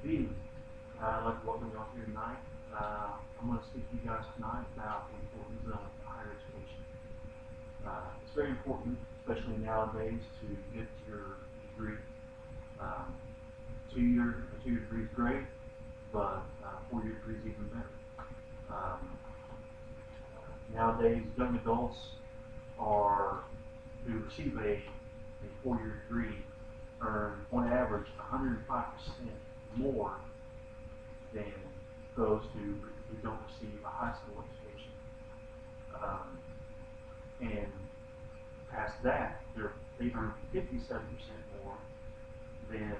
Good evening. I'd like to welcome you all here tonight. I'm going to speak to you guys tonight about the importance of higher education. It's very important, especially nowadays, to get your degree. Um, a two-year degree is great, but four-year degree is even better. Nowadays, young adults are who receive a four-year degree earn, on average, 105% more than those who don't receive a high school education. And past that, they earn 57% more than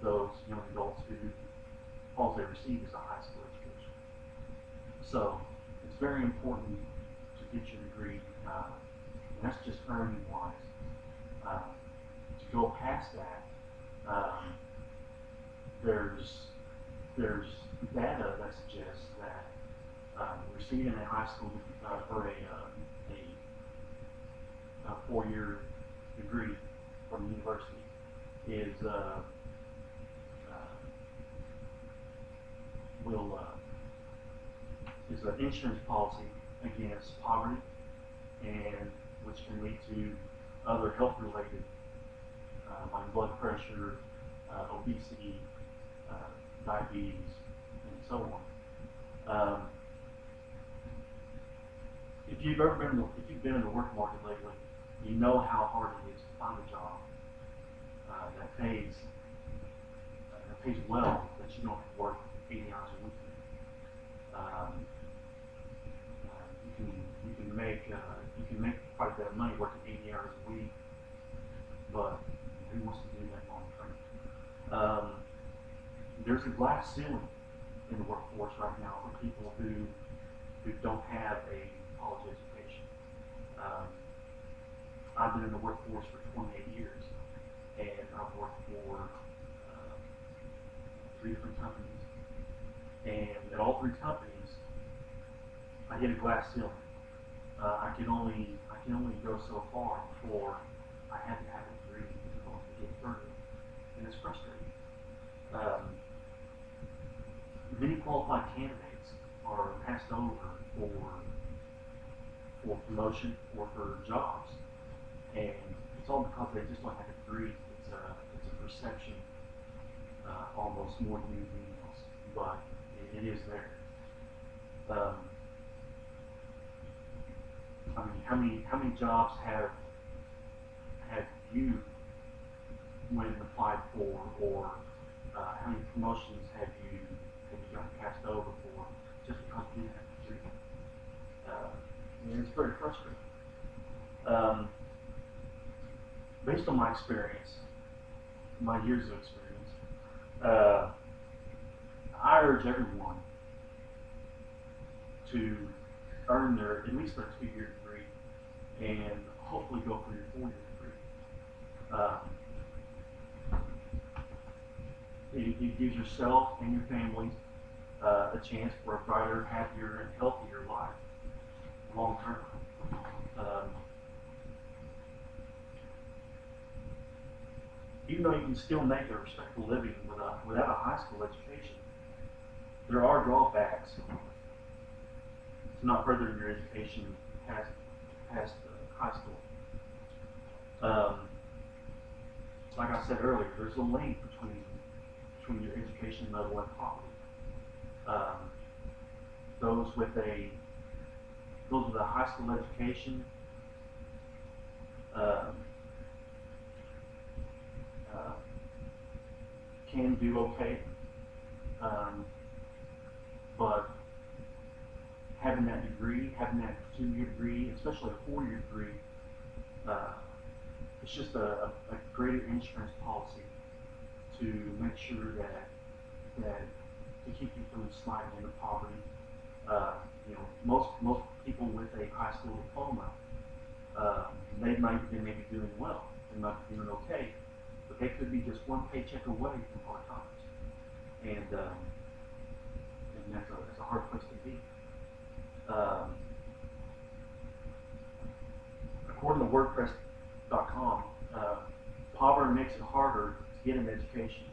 those young adults who all they receive is a high school education. So it's very important to get your degree, and that's just earning wise. To go past that, there's data that suggests that receiving a high school or a four-year degree from the university is is an insurance policy against poverty, and which can lead to other health-related like blood pressure, obesity, diabetes, and so on. If you've been in the work market lately, you know how hard it is to find a job that pays well, that you don't have to work 80 hours a week. You can make quite a bit of money working 80 hours a week, but who wants to do that long term? There's a glass ceiling in the workforce right now for people who don't have a college education. I've been in the workforce for 28 years, and I've worked for 3 different companies, and at all 3 companies, I hit a glass ceiling. I can only go so far before I had to have a degree to get further, and it's frustrating. Many qualified candidates are passed over for promotion or for jobs, and it's all because they just don't have a degree. It's a perception, almost more than anything else, but it is there. I mean, how many jobs have you went and applied for, or how many promotions have you gotten passed over for just because you didn't have a degree? And it's very frustrating. Based on my experience, my years of experience, I urge everyone to earn at least their 2-year degree, and hopefully go for your 4-year degree. It gives yourself and your family a chance for a brighter, happier, and healthier life long term. Even though you can still make a respectable living without a high school education, there are drawbacks to not furthering your education past high school. Like I said earlier, there's a link between your education level and poverty. Those with a high school education can do okay, but having that degree, having that 2-year degree, especially a 4-year degree, it's just a greater insurance policy to make sure that to keep you from sliding into poverty. Most people with a high school diploma, they might be doing well, they might be doing okay, but they could be just one paycheck away from hard times, and that's a hard place to be. According to WordPress.com, poverty makes it harder to get an education.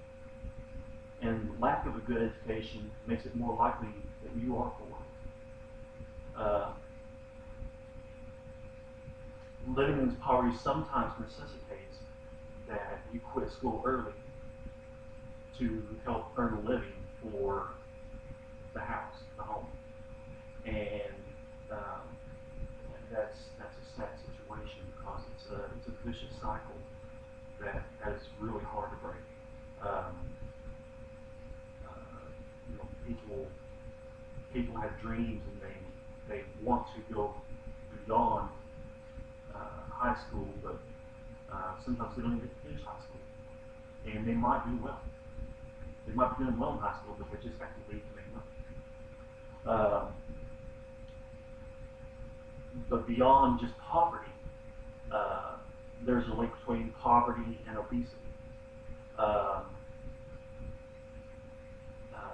And lack of a good education makes it more likely that you are poor. Living in poverty sometimes necessitates that you quit school early to help earn a living for the house, the home. And um, that's a sad situation because it's a vicious cycle that is really hard to break. Um, people have dreams and they want to go beyond high school, but sometimes they don't even finish high school, and they might do well. They might be doing well in high school, but they just have to leave to make money. But beyond just poverty, uh, there's a link between poverty and obesity. Um,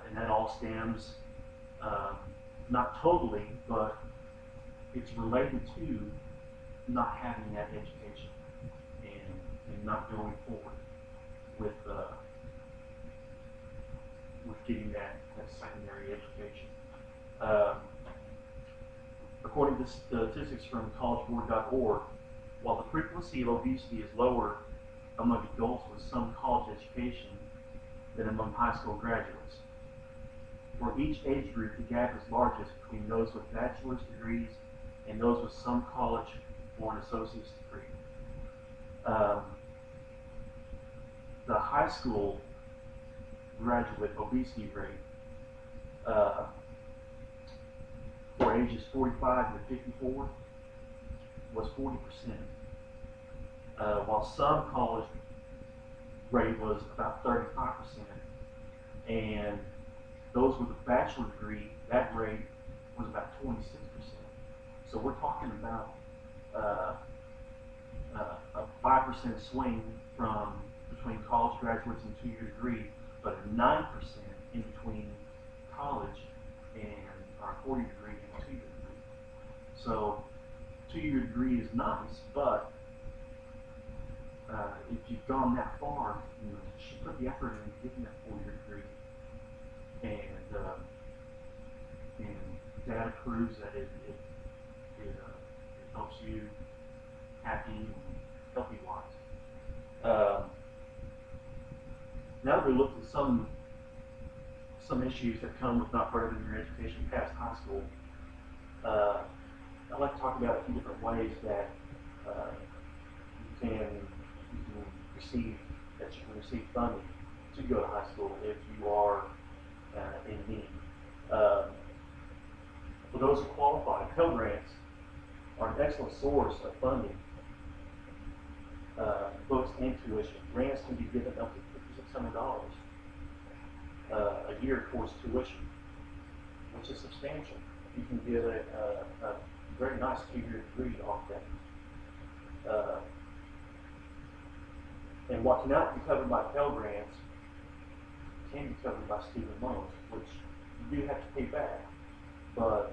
and that all stems, um, not totally, but it's related to not having that education and not going forward with getting that secondary education. Um, According to statistics from collegeboard.org, while the frequency of obesity is lower among adults with some college education than among high school graduates, for each age group, the gap is largest between those with bachelor's degrees and those with some college or an associate's degree. The high school graduate obesity rate for ages 45 to 54 was 40%, while some college rate was about 35%, and those with a bachelor degree, that rate was about 26%. So we're talking about a 5% swing from between college graduates and two-year degree, but a 9% in between college and our 4-year degree and 2-year degree. So 2-year degree is nice, but if you've gone that far, you should put the effort in getting that 4-year degree. And data proves that it helps you happy and healthy wise. Now that we looked at some issues that come with not furthering your education past high school, I'd like to talk about a few different ways that you can receive funding to go to high school if you are in need. For those who qualify, Pell Grants are an excellent source of funding, books and tuition. Grants can be given up to $5,600 a year towards tuition, which is substantial. You can get a very nice 2-year degree off that. And what cannot be covered by Pell Grants can be covered by student loans, which you do have to pay back. But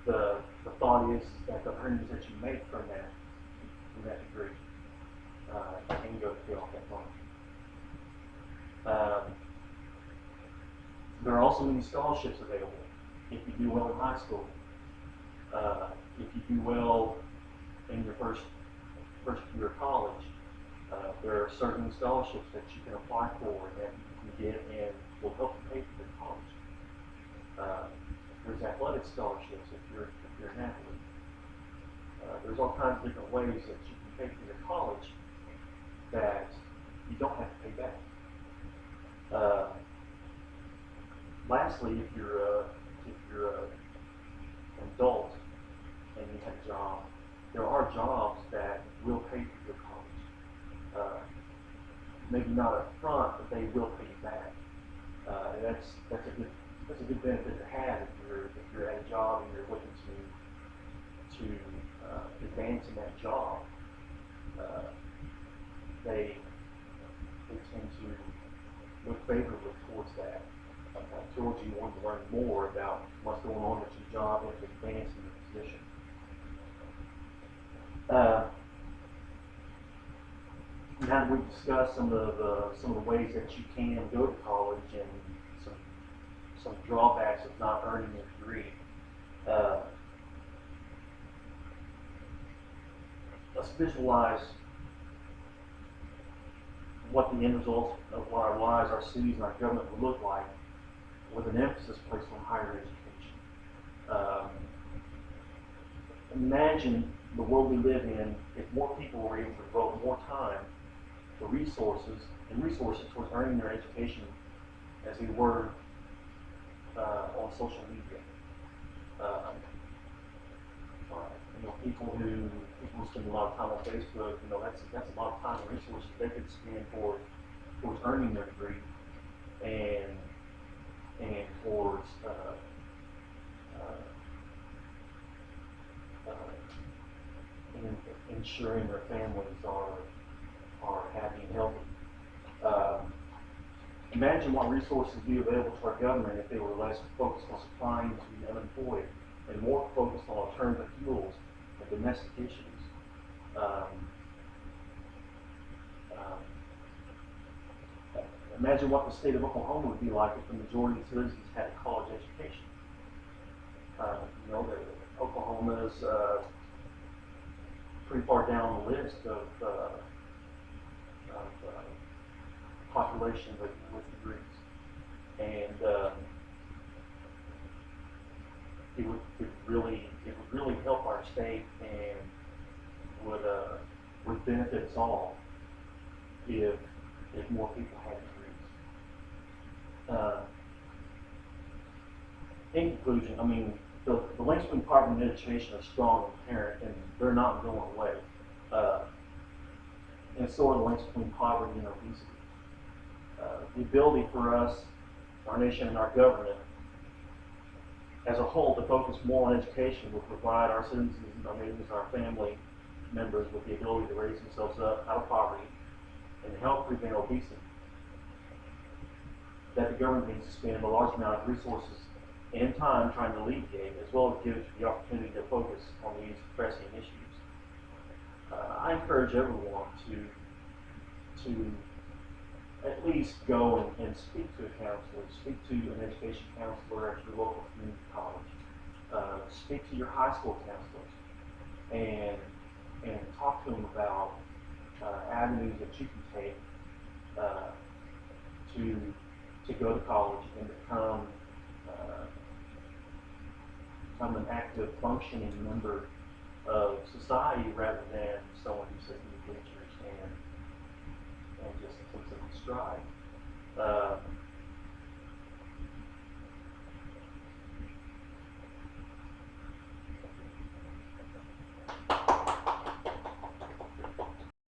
the thought is that the earnings that you make from that degree can go to pay off that loan. There are also many scholarships available if you do well in high school. If you do well in your first year of college, there are certain scholarships that you can apply for that you can get and will help you pay for your college. There's athletic scholarships if you're an athlete. There's all kinds of different ways that you can pay for your college that you don't have to pay back. Lastly, if you're an adult and you have a job, there are jobs that will pay for your college. Maybe not up front, but they will pay you back. That's a good benefit to have if you're at a job and you're looking to advance in that job. They tend to look favorably towards that. Towards you want to learn more about what's going on with your job and to advance in your position. now we've discussed some of the ways that you can go to college and some drawbacks of not earning a degree. Uh, let's visualize what the end results of our lives, our cities, and our government would look like with an emphasis placed on higher education. Um, Imagine the world we live in if more people were able to devote more time to resources towards earning their education as they were on social media. Uh, people spend a lot of time on Facebook. That's a lot of time and resources they could spend towards earning their degree and towards ensuring their families are happy and healthy. Um, Imagine what resources would be available to our government if they were less focused on supplying to the unemployed and more focused on alternative fuels and domestic issues. Um, um, Imagine what the state of Oklahoma would be like if the majority of citizens had a college education. Oklahoma is pretty far down the list of population with degrees, and it would really help our state and would benefit us all if more people had degrees. In conclusion, I mean, the links between poverty and education are strong and apparent, and they're not going away. And so are the links between poverty and obesity. The ability for us, our nation, and our government as a whole to focus more on education will provide our citizens, our neighbors, our family members with the ability to raise themselves up out of poverty and to help prevent obesity. That the government needs to spend a large amount of resources and time trying to alleviate, as well as give the opportunity to focus on these pressing issues. I encourage everyone to at least go and speak to a counselor, speak to an education counselor at your local community college, speak to your high school counselors, and talk to them about avenues that you can take to go to college and become an active, functioning member of society rather than someone who sits in the bleachers and just takes it in stride.